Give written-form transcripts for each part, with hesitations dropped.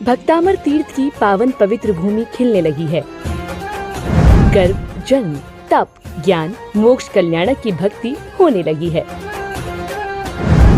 भक्तामर तीर्थ की पावन पवित्र भूमि खिलने लगी है। गर्भ, जन्म, तप, ज्ञान, मोक्ष, कल्याणक की भक्ति होने लगी है।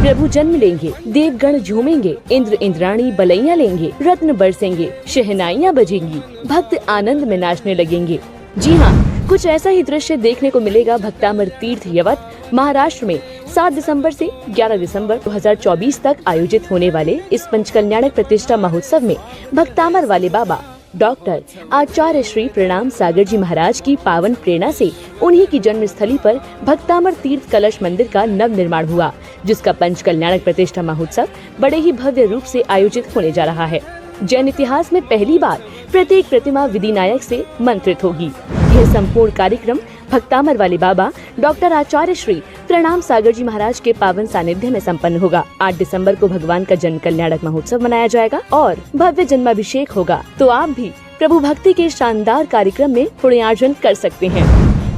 प्रभु जन्म लेंगे, देवगण झूमेंगे, इंद्र इंद्राणी बलैया लेंगे, रत्न बरसेंगे, शहनाइयाँ बजेंगी, भक्त आनंद में नाचने लगेंगे। जी हाँ, कुछ ऐसा ही दृश्य देखने को मिलेगा भक्तामर तीर्थ यवत महाराष्ट्र में 7 दिसंबर से 11 दिसंबर 2024 तक आयोजित होने वाले इस पंचकल्याणक प्रतिष्ठा महोत्सव में भक्तामर वाले बाबा डॉक्टर आचार्य श्री प्रणाम सागर जी महाराज की पावन प्रेरणा से उन्हीं की जन्म स्थली पर भक्तामर तीर्थ कलश मंदिर का नव निर्माण हुआ, जिसका पंचकल्याणक प्रतिष्ठा महोत्सव बड़े ही भव्य रूप से आयोजित होने जा रहा है। जैन इतिहास में पहली बार प्रत्येक प्रतिमा विधिनायक से मंत्रित होगी। यह संपूर्ण कार्यक्रम भक्तामर वाले बाबा डॉक्टर आचार्य श्री प्रणाम सागर जी महाराज के पावन सानिध्य में संपन्न होगा। 8 दिसंबर को भगवान का जन्म कल्याणक महोत्सव मनाया जाएगा और भव्य जन्माभिषेक होगा। तो आप भी प्रभु भक्ति के शानदार कार्यक्रम में पुण्यार्जन कर सकते हैं।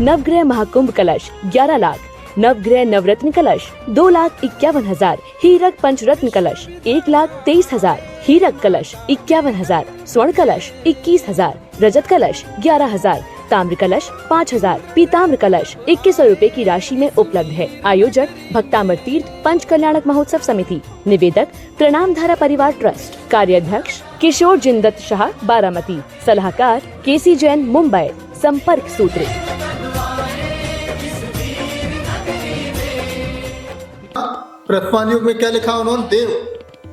नवग्रह महाकुंभ कलश 11 लाख, नवग्रह नवरत्न कलश 2,51,000, हीरक पंचरत्न कलश 1,23,000, हीरक कलश 51,000, स्वर्ण कलश 21,000, रजत कलश 11,000, ताम्र कलश 5,000, पीताम्र कलश 2100 रूपए की राशि में उपलब्ध है। आयोजक भक्तामर तीर्थ पंच कल्याणक महोत्सव समिति, निवेदक प्रणाम धारा परिवार ट्रस्ट, कार्याध्यक्ष किशोर जिंदत शाह बारामती, सलाहकार केसी जैन मुंबई। संपर्क सूत्र प्रथम युग में क्या लिखा उन्होंने देव,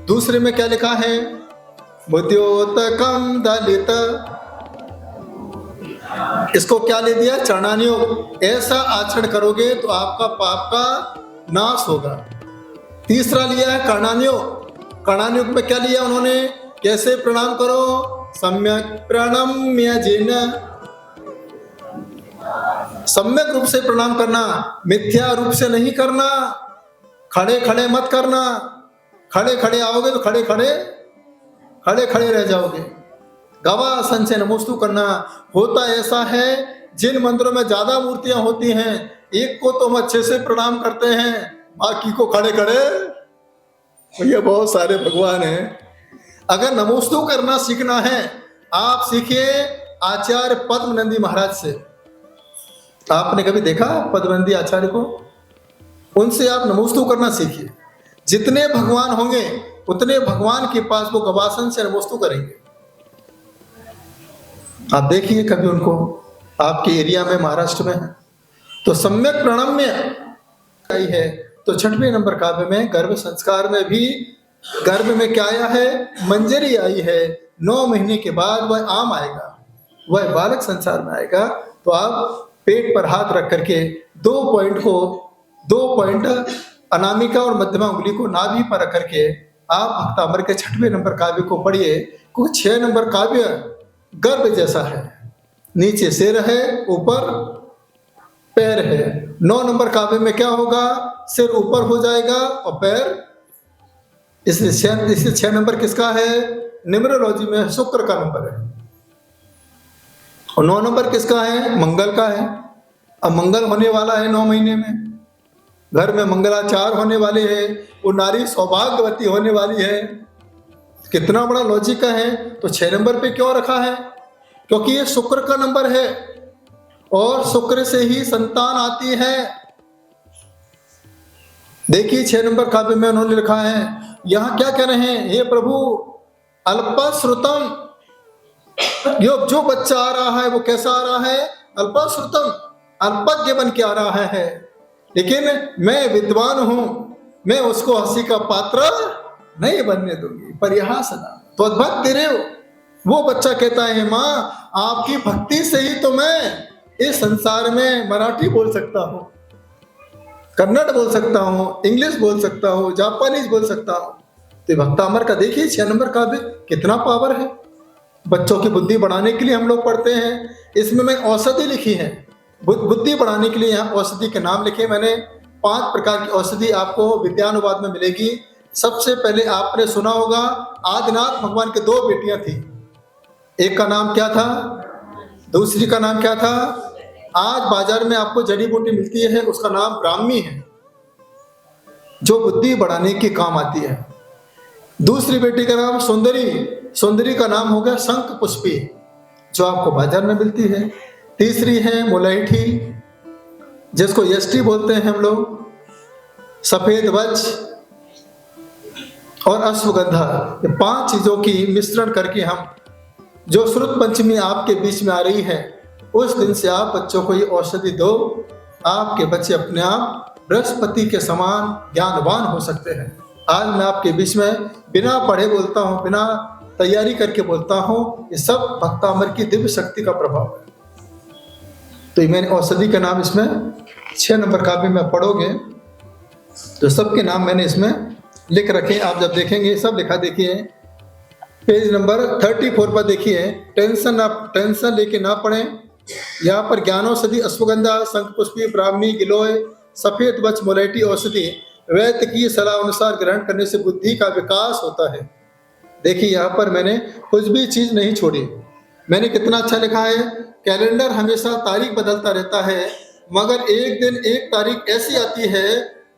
दूसरे में क्या लिखा है बुद्ध्योतकम दलित, इसको क्या ले दिया चरणानुयोग। ऐसा आचरण करोगे तो आपका पाप का नाश होगा। तीसरा लिया है कर्णानुयोग। कर्णानुयोग में क्या लिया उन्होंने, कैसे प्रणाम करो, सम्यक प्रणम्य जिन, सम्यक रूप से प्रणाम करना, मिथ्या रूप से नहीं करना, खड़े खड़े मत करना। खड़े खड़े आओगे तो खड़े खड़े रह जाओगे। गवासन से नमोस्तु करना। होता ऐसा है जिन मंदिरों में ज्यादा मूर्तियां होती हैं, एक को तो हम अच्छे से प्रणाम करते हैं, बाकी को खड़े खड़े, भैया बहुत सारे भगवान हैं। अगर नमोस्तु करना सीखना है, आप सीखिए आचार्य पद्मनंदी महाराज से। आपने कभी देखा पद्मनंदी आचार्य को? उनसे आप नमोस्तु करना सीखिए। जितने भगवान होंगे उतने भगवान के पास वो गवासन से नमोस्तु करेंगे। आप देखिए कभी उनको, आपके एरिया में महाराष्ट्र में है तो सम्यक प्रणम्य आई है। तो 6वें नंबर काव्य में गर्भ संस्कार में भी गर्भ में क्या आया है, मंजरी आई है। 9 महीने के बाद वह आम आएगा, वह बालक संसार में आएगा। तो आप पेट पर हाथ रख करके 2 पॉइंट अनामिका और मध्यमा उंगली को नाभि पर रख करके आप भक्तामर के 6वें नंबर काव्य को पढ़िए। कुछ 6 नंबर काव्य गर्भ जैसा है, नीचे सिर है, ऊपर पैर है। 9 नंबर काव्य में क्या होगा, सिर ऊपर हो जाएगा और पैर, इसलिए 6 नंबर किसका है, न्यूमरोलॉजी में शुक्र का नंबर है। और 9 नंबर किसका है, मंगल का है। अब मंगल होने वाला है 9 महीने में, घर में मंगलाचार होने वाले हैं, वो नारी सौभाग्यवती होने वाली है। कितना बड़ा लॉजिक है। तो 6 नंबर पे क्यों रखा है, क्योंकि ये शुक्र का नंबर है और शुक्र से ही संतान आती है। देखिए 6 नंबर काव्य में उन्होंने लिखा है, यहां क्या कह रहे हैं, हे प्रभु अल्पश्रुतम, जो बच्चा आ रहा है वो कैसा आ रहा है, अल्पश्रुतम, अल्पज्ञ बन के आ रहा है। लेकिन मैं विद्वान हूं, मैं उसको हंसी का पात्र नहीं बनने दूंगी। परिहास ना तो अद्भुत रे, वो बच्चा कहता है माँ आपकी भक्ति से ही तो मैं इस संसार में मराठी बोल सकता हूँ, कन्नड़ बोल सकता हूँ, इंग्लिश बोल सकता हूँ, जापानीज बोल सकता हूँ। तो भक्तामर का देखिए 6 नंबर का भी कितना पावर है। बच्चों की बुद्धि बढ़ाने के लिए हम लोग पढ़ते हैं। इसमें मैं औषधि लिखी है, बुद्धि बढ़ाने के लिए यहाँ औषधि के नाम लिखे मैंने। 5 प्रकार की औषधि आपको विद्यानुवाद में मिलेगी। सबसे पहले आपने सुना होगा आदिनाथ भगवान के 2 बेटियां थी, एक का नाम क्या था, दूसरी का नाम क्या था। आज बाजार में आपको जड़ी बूटी मिलती है, उसका नाम ब्राह्मी है, जो बुद्धि बढ़ाने के काम आती है। दूसरी बेटी का नाम सुंदरी, सुंदरी का नाम हो गया शंख पुष्पी, जो आपको बाजार में मिलती है। तीसरी है मुलैठी, जिसको यष्टि बोलते हैं हम लोग। सफेद वज्र और अश्वगंधा, ये 5 चीजों की मिश्रण करके हम, जो श्रुत पंचमी आपके बीच में आ रही है, उस दिन से आप बच्चों को ये औषधि दो। आपके बच्चे अपने आप बृहस्पति के समान ज्ञानवान हो सकते हैं। आज मैं आपके बीच में बिना पढ़े बोलता हूँ, बिना तैयारी करके बोलता हूँ, ये सब भक्तामर की दिव्य शक्ति का प्रभाव है। तो ये मैंने औषधि के नाम इसमें 6 नंबर कापी में पढ़ोगे तो सबके नाम मैंने इसमें लिख रखे। आप जब देखेंगे सब लिखा, देखिए पेज नंबर 34 पर देखिए, टेंशन लेके ना पढ़ें। यहाँ पर ज्ञानौषधि, अश्वगंधा, शंखपुष्पी, ब्राह्मी, गिलोय, सफेद वज्र, मुलैठी औषधि वैद्य की सलाह अनुसार ग्रहण करने से बुद्धि का विकास होता है। देखिए यहाँ पर मैंने कुछ भी चीज नहीं छोड़ी। मैंने कितना अच्छा लिखा है, कैलेंडर हमेशा तारीख बदलता रहता है, मगर एक दिन एक तारीख ऐसी आती है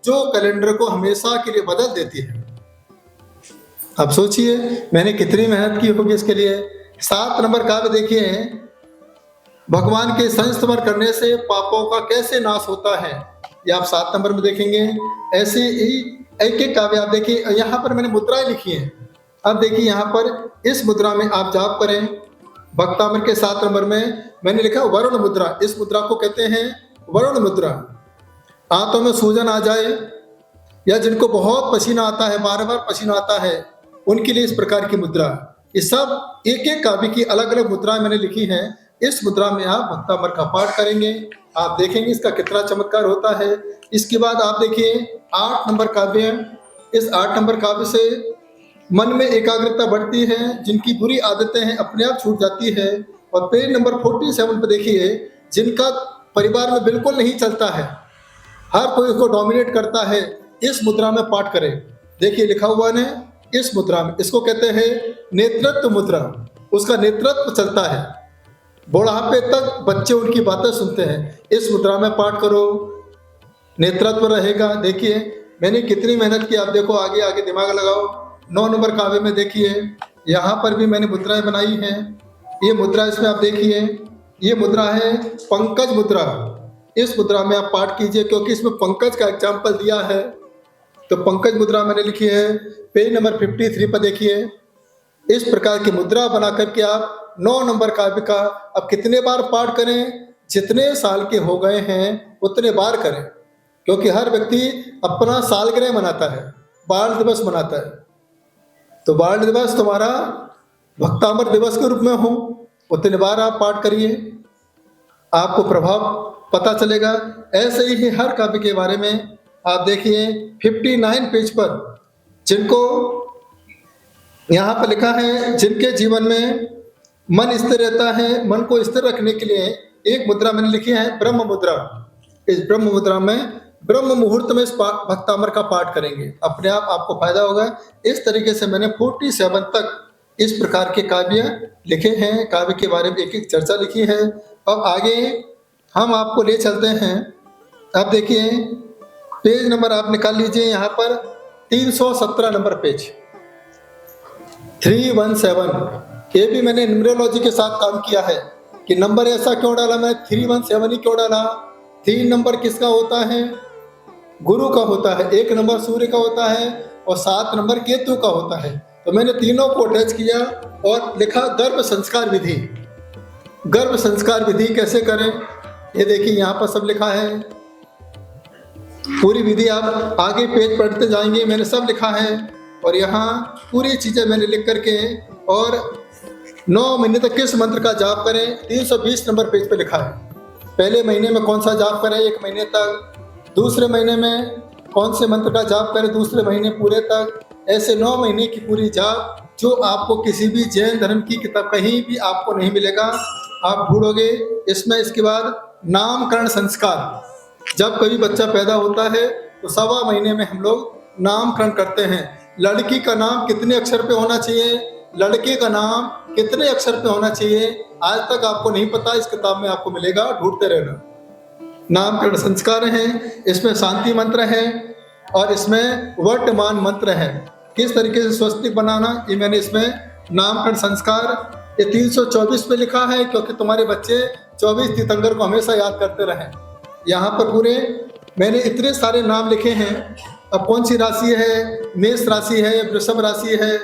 जो कैलेंडर को हमेशा के लिए बदल देती है। अब सोचिए मैंने कितनी मेहनत की होगी इसके लिए। 7 नंबर काव्य देखिए, भगवान के संस्मरण करने से पापों का कैसे नाश होता है, ये आप 7 नंबर में देखेंगे। ऐसे ही एक एक काव्य आप देखिए, यहाँ पर मैंने मुद्राएं लिखी हैं। अब देखिए यहाँ पर इस मुद्रा में आप जाप करें। भक्तामर के 7 नंबर में मैंने लिखा वरुण मुद्रा, इस मुद्रा को कहते हैं वरुण मुद्रा। आंतों में सूजन आ जाए या जिनको बहुत पसीना आता है, बार बार पसीना आता है, उनके लिए इस प्रकार की मुद्रा। ये सब एक एक काव्य की अलग अलग मुद्राएं मैंने लिखी हैं। इस मुद्रा में आप भक्तामर का पाठ करेंगे, आप देखेंगे इसका कितना चमत्कार होता है। इसके बाद आप देखिए 8 नंबर काव्य। इस 8 नंबर काव्य से मन में एकाग्रता बढ़ती है, जिनकी बुरी आदतें हैं अपने आप छूट जाती है। और पेज नंबर 47 पर देखिए, जिनका परिवार में बिल्कुल नहीं चलता है, हर कोई उसको डोमिनेट करता है, इस मुद्रा में पाठ करें। देखिए लिखा हुआ है इस मुद्रा में, इसको कहते हैं नेतृत्व मुद्रा। उसका नेतृत्व चलता है, बुढ़ापे तक बच्चे उनकी बातें सुनते हैं। इस मुद्रा में पाठ करो, नेतृत्व रहेगा। देखिए मैंने कितनी मेहनत की, आप देखो आगे आगे दिमाग लगाओ। 9 नंबर काव्य में देखिए, यहाँ पर भी मैंने मुद्राएं बनाई हैं। ये मुद्रा इसमें आप देखिए, ये मुद्रा है पंकज मुद्रा। इस मुद्रा में आप पाठ कीजिए, क्योंकि इसमें पंकज का एग्जाम्पल दिया है, तो पंकज मुद्रा मैंने लिखी है। पेज नंबर 53 पर देखिए, इस प्रकार की मुद्रा बना करके आप 9 नंबर काव्य का अब कितने बार पाठ करें, जितने साल के हो गए हैं उतने बार करें, क्योंकि हर व्यक्ति अपना सालगिरह मनाता है, बाल दिवस मनाता है। तो बाल दिवस तुम्हारा भक्तामर दिवस के रूप में हो, उतने बार आप पाठ करिए, आपको प्रभाव पता चलेगा। ऐसे ही हर काव्य के बारे में आप देखिए 59 पेज पर, जिनको यहाँ पर लिखा है, जिनके जीवन में मन स्थिर रहता है, मन को स्थिर रखने के लिए एक मुद्रा मैंने लिखी है ब्रह्म मुद्रा। इस ब्रह्म मुद्रा में ब्रह्म मुहूर्त में इस भक्तामर का पाठ करेंगे, अपने आप आपको फायदा होगा। इस तरीके से मैंने 47 तक इस प्रकार के काव्य लिखे हैं, काव्य के बारे में एक एक चर्चा लिखी है। अब आगे हम आपको ले चलते हैं। अब देखिए पेज नंबर आप निकाल लीजिए, यहाँ पर 317 नंबर पेज 317। ये भी मैंने न्यूमरोलॉजी के साथ काम किया है कि नंबर ऐसा क्यों डाला, मैं 317 ही क्यों डाला। 3 नंबर किसका होता है, गुरु का होता है, 1 नंबर सूर्य का होता है और 7 नंबर केतु का होता है। तो मैंने तीनों को अटैच किया और लिखा गर्भ संस्कार विधि। गर्भ संस्कार विधि कैसे करें, ये देखिए यहाँ पर सब लिखा है। पूरी विधि आप आगे पेज पढ़ते जाएंगे, मैंने सब लिखा है और यहाँ पूरी चीजें मैंने लिख करके, और 9 महीने तक किस मंत्र का जाप करें 320 नंबर पेज पे लिखा है। पहले महीने में कौन सा जाप करें 1 महीने तक, दूसरे महीने में कौन से मंत्र का जाप करें दूसरे महीने पूरे तक, ऐसे 9 महीने की पूरी जाप, जो आपको किसी भी जैन धर्म की किताब कहीं भी आपको नहीं मिलेगा, आप ढूंढोगे इसमें। इसके बाद नामकरण संस्कार, जब कभी बच्चा पैदा होता है तो 1.25 महीने में हम लोग नामकरण करते हैं। लड़की का नाम कितने अक्षर पे होना चाहिए, लड़के का नाम कितने अक्षर पे होना चाहिए, आज तक आपको नहीं पता, इस किताब में आपको मिलेगा, ढूंढते रहना। नामकरण संस्कार हैं, इसमें शांति मंत्र है और इसमें वर्तमान मंत्र है। किस तरीके से स्वस्तिक बनाना, ये मैंने इसमें नामकरण संस्कार ये 324 में लिखा है, क्योंकि तुम्हारे बच्चे 24 तीर्थंकर को हमेशा याद करते रहें। यहाँ पर पूरे मैंने इतने सारे नाम लिखे हैं। अब कौन सी राशि है, मेष राशि है, वृषभ राशि है,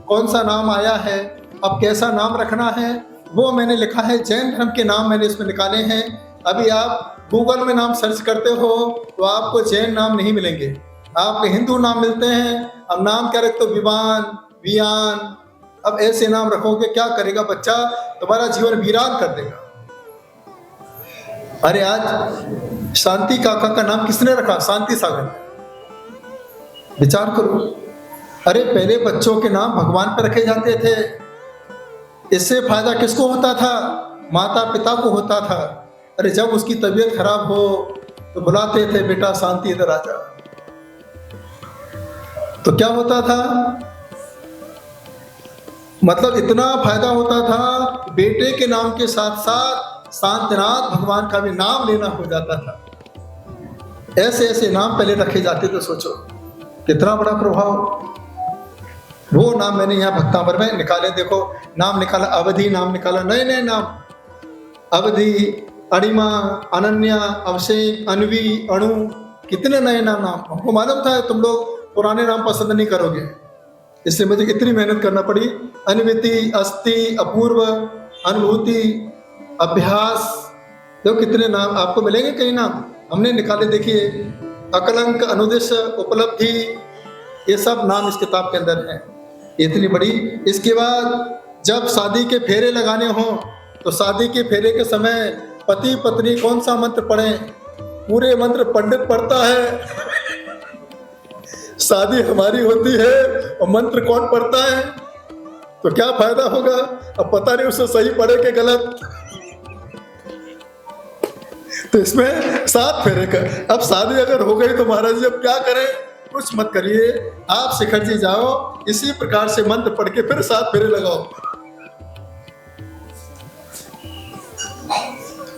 कौन सा नाम आया है, अब कैसा नाम रखना है, वो मैंने लिखा है। जैन धर्म के नाम मैंने इसमें निकाले हैं। अभी आप गूगल में नाम सर्च करते हो तो आपको जैन नाम नहीं मिलेंगे, आपको हिंदू नाम मिलते हैं। अब नाम क्या रखते हो, विवान, वियान, अब ऐसे नाम रखोगे क्या करेगा बच्चा, तुम्हारा जीवन वीरान कर देगा। अरे आज शांति काका का नाम किसने रखा, शांति सागर। विचार करो, अरे पहले बच्चों के नाम भगवान पर रखे जाते थे। इससे फायदा किसको होता था, माता पिता को होता था। अरे जब उसकी तबीयत खराब हो तो बुलाते थे, बेटा शांति इधर आ जा। तो क्या होता था, मतलब इतना फायदा होता था, बेटे के नाम के साथ साथ शांतिनाथ भगवान का भी नाम लेना हो जाता था। ऐसे ऐसे नाम पहले रखे जाते थे, सोचो कितना बड़ा प्रभाव। वो नाम मैंने यहाँ भक्तामर में निकाले, देखो नाम निकाला, अवधि नाम निकाला, नए नए नाम, अवधि, अणिमा, अनन्या, अभिषेक, अनवी, अणु, कितने नए नाम। हमको मालूम था तुम लोग पुराने नाम पसंद नहीं करोगे, इसलिए मुझे इतनी मेहनत करना पड़ी। अनविति, अस्ति, अपूर्व, अनुभूति, अभ्यास, देखो कितने नाम आपको मिलेंगे। कई नाम हमने निकाले, देखिए अकलंक, अनुदेश, उपलब्धि, ये सब नाम इस किताब के अंदर हैं, इतनी बड़ी। इसके बाद जब शादी के फेरे लगाने हों तो शादी के फेरे के समय पति पत्नी कौन सा मंत्र पढ़ें, पूरे मंत्र पंडित पढ़ता है। शादी हमारी होती है और मंत्र कौन पढ़ता है, तो क्या फायदा होगा। अब पता नहीं उससे सही पढ़े कि गलत। तो इसमें 7 फेरे का। अब शादी अगर हो गई तो महाराज जी अब क्या करें, कुछ मत करिए, आप शिखर जी जाओ, इसी प्रकार से मंत्र पढ़ के फिर 7 फेरे लगाओ।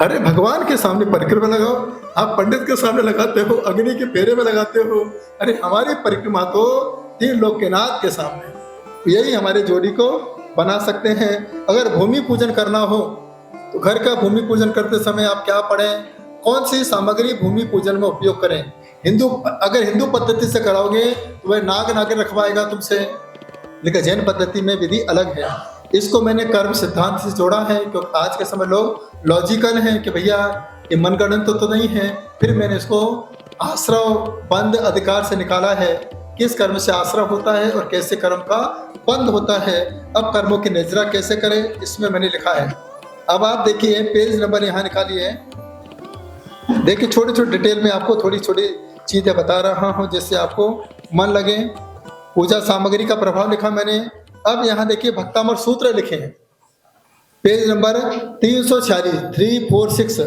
अरे भगवान के सामने परिक्रमा लगाओ, आप पंडित के सामने लगाते हो, अग्नि के फेरे में लगाते हो। अरे हमारी परिक्रमा तो 3 लोकनाथ के सामने, यही हमारे जोड़ी को बना सकते हैं। अगर भूमि पूजन करना हो तो घर का भूमि पूजन करते समय आप क्या पढ़ें, कौन सी सामग्री भूमि पूजन में उपयोग करें। अगर हिंदू पद्धति से कराओगे तो वह नाग नागिन रखवाएगा तुमसे, लेकिन जैन पद्धति में विधि अलग है। इसको मैंने कर्म सिद्धांत से जोड़ा है, क्योंकि आज के समय लोग लॉजिकल हैं कि भैया ये मनगढ़ंत तो नहीं है। फिर मैंने इसको आश्रव बंद अधिकार से निकाला है, किस कर्म से आश्रव होता है और कैसे कर्म का बंद होता है। अब कर्मों की निजरा कैसे करें, इसमें मैंने लिखा है। अब आप देखिए पेज नंबर यहाँ निकालिए, देखिए छोटे छोटे डिटेल में आपको थोड़ी छोटी चीजें बता रहा हूँ जिससे आपको मन लगे। पूजा सामग्री का प्रभाव लिखा मैंने। अब यहाँ देखिए भक्तामर सूत्र लिखे हैं, पेज नंबर 346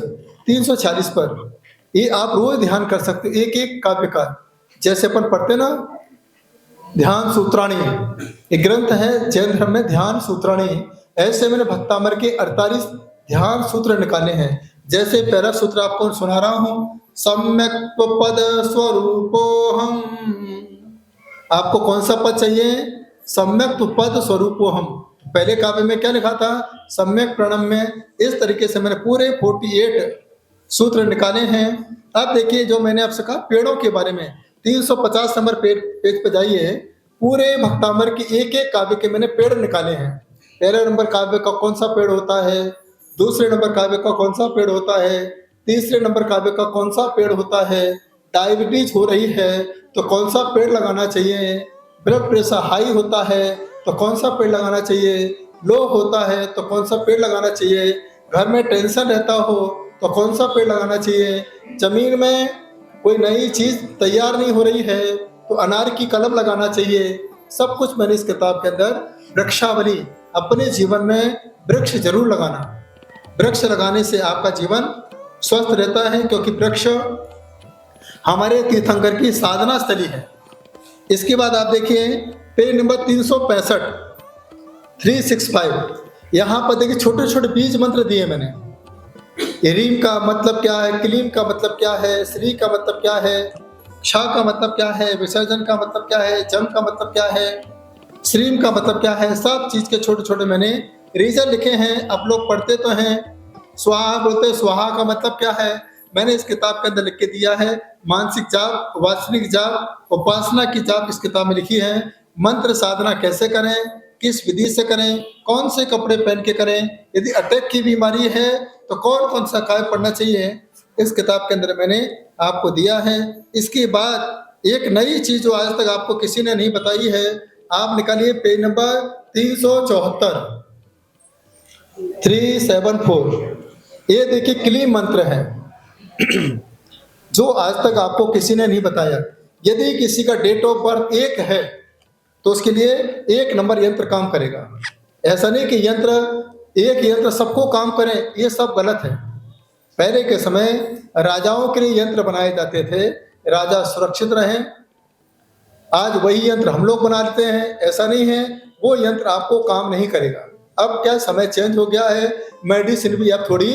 346 पर। ये आप रोज ध्यान कर सकते हो, एक एक काव्य का, जैसे अपन पढ़ते ना ध्यान सूत्राणी, ये ग्रंथ है जैन धर्म में ध्यान सूत्राणी। ऐसे मैंने भक्तामर के 48 ध्यान सूत्र निकाले हैं। जैसे पहला सूत्र आपको सुना रहा हूं, सम्यक पद स्वरूपोहम। आपको कौन सा पद चाहिए, सम्यक पद स्वरूपोहम। पहले काव्य में क्या लिखा था, सम्यक प्रणम में। इस तरीके से मैंने पूरे 48 सूत्र निकाले हैं। अब देखिए जो मैंने आपसे कहा पेड़ों के बारे में, 350 नंबर पेज पे जाइए, पूरे भक्तामर की एक एक काव्य के मैंने पेड़ निकाले हैं। पहले नंबर काव्य का कौन सा पेड़ होता है, दूसरे नंबर काव्य का कौन सा पेड़ होता है, तीसरे नंबर काव्य का कौन सा पेड़ होता है, डायबिटीज हो रही है तो कौन सा पेड़ लगाना चाहिए, ब्लड प्रेशर हाई होता है तो कौन सा पेड़ लगाना चाहिए, लो होता है तो कौन सा पेड़ लगाना चाहिए, घर में टेंशन रहता हो तो कौन सा पेड़ लगाना चाहिए, जमीन में कोई नई चीज तैयार नहीं हो रही है तो अनार की कलम लगाना चाहिए। सब कुछ मैंने इस किताब के अंदर वृक्षावली, अपने जीवन में वृक्ष जरूर लगाना। वृक्ष लगाने से आपका जीवन स्वस्थ रहता है, क्योंकि वृक्ष हमारे तीर्थंकर की साधना स्थली है। इसके बाद आप देखिए पेज नंबर 365 365, यहाँ पर देखिए छोटे छोटे बीज मंत्र दिए मैंने। रीम का मतलब क्या है, क्लीम का मतलब क्या है, श्री का मतलब क्या है, क्षा का मतलब क्या है, विसर्जन का मतलब क्या है, जम का मतलब क्या है, स्ट्रीम का मतलब क्या है, सब चीज के छोटे छोटे मैंने रीजन लिखे हैं। आप लोग पढ़ते तो हैं। स्वाहा बोलते हैं, स्वाहा का मतलब क्या है मैंने इस किताब के अंदर लिख के दिया है। मानसिक जाप, वासनिक जाप, उपासना की जाप इस किताब में लिखी है। मंत्र साधना कैसे करें, किस विधि से करें, कौन से कपड़े पहन के करें, यदि अटैक की बीमारी है तो कौन कौन सा काय पढ़ना चाहिए, इस किताब के अंदर मैंने आपको दिया है। इसके बाद एक नई चीज जो आज तक आपको किसी ने नहीं बताई है, आप निकालिए पेज नंबर 374, 374। ये देखिए क्ली मंत्र है जो आज तक आपको किसी ने नहीं बताया। यदि किसी का डेट ऑफ बर्थ 1 है तो उसके लिए 1 नंबर यंत्र काम करेगा। ऐसा नहीं कि एक यंत्र सबको काम करे, ये सब गलत है। पहले के समय राजाओं के लिए यंत्र बनाए जाते थे, राजा सुरक्षित रहें। आज वही यंत्र हम लोग बना लेते हैं, ऐसा नहीं है, वो यंत्र आपको काम नहीं करेगा। अब क्या समय चेंज हो गया है, मेडिसिन भी अब थोड़ी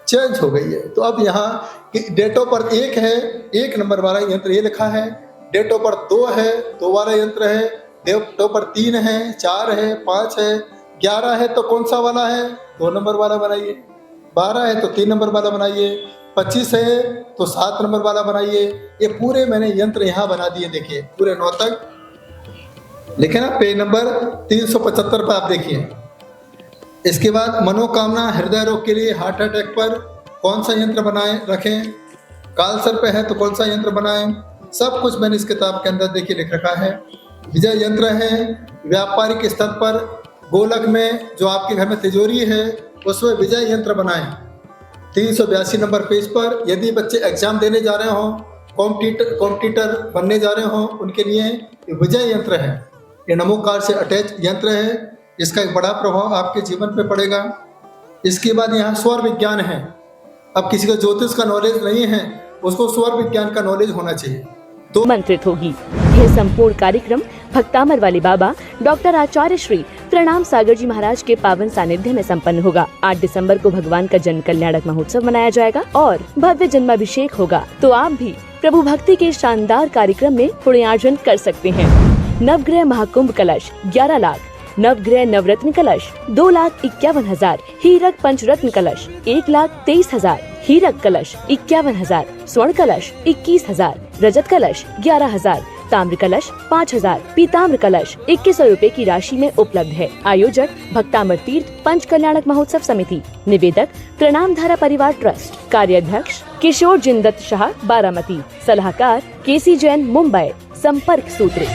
चेंज हो गई है। तो अब यहाँ डेट ऑफ बर्थ 1 है, 1 नंबर वाला यंत्र ये लिखा है। डेट ऑफ बर्थ 2 है, 2 वाला यंत्र है। डेट ऑफ बर्थ 3 है, 4 है, 5 है, 11 है तो कौन सा वाला है, 2 नंबर वाला बनाइए। 12 है तो 3 नंबर वाला बनाइए। 25 है तो 7 नंबर वाला बनाइए। ये पूरे मैंने यंत्र यहाँ बना दिए, देखिए पूरे 9 तक लिखे ना। पेज नंबर 375 पर आप देखिए। इसके बाद मनोकामना, हृदय रोग के लिए, हार्ट अटैक पर कौन सा यंत्र बनाएं रखें, कालसर्प पे है तो कौन सा यंत्र बनाएं, सब कुछ मैंने इस किताब के अंदर देखिए लिख रखा है। विजय यंत्र है, व्यापारिक स्तर पर गोलक में जो आपके घर में तिजोरी है उसमें विजय यंत्र बनाएं। 382 नंबर पेज पर यदि बच्चे एग्जाम देने जा रहे हों, कॉम्पिटिटर बनने जा रहे हों, उनके लिए विजय यंत्र है। ये नमोकार से अटैच यंत्र है, इसका एक बड़ा प्रभाव आपके जीवन पे पड़ेगा। इसके बाद यहाँ स्वर विज्ञान है। अब किसी को ज्योतिष का नॉलेज नहीं है, उसको स्वर विज्ञान का नॉलेज होना चाहिए। तो मंत्रित होगी। यह संपूर्ण कार्यक्रम भक्तामर वाले बाबा डॉक्टर आचार्य श्री प्रणाम सागर जी महाराज के पावन सानिध्य में संपन्न होगा। 8 दिसंबर को भगवान का जन कल्याणक महोत्सव मनाया जाएगा और भव्य जन्माभिषेक होगा। तो आप भी प्रभु भक्ति के शानदार कार्यक्रम में पुण्यार्जन कर सकते हैं। नवग्रह महाकुंभ कलश 11 लाख, नवग्रह नवरत्न कलश 2,51,000, हीरक पंचरत्न कलश 1,23,000, हीरक कलश 51,000, स्वर्ण कलश 21,000, रजत कलश 11,000, ताम्र कलश 5,000, पीताम्र कलश 2100 रुपए की राशि में उपलब्ध है। आयोजक भक्तामर तीर्थ पंच कल्याणक महोत्सव समिति, निवेदक प्रणाम धारा परिवार ट्रस्ट, कार्याध्यक्ष किशोर जिंदत शाह बारामती, सलाहकार केसी जैन मुंबई। संपर्क सूत्र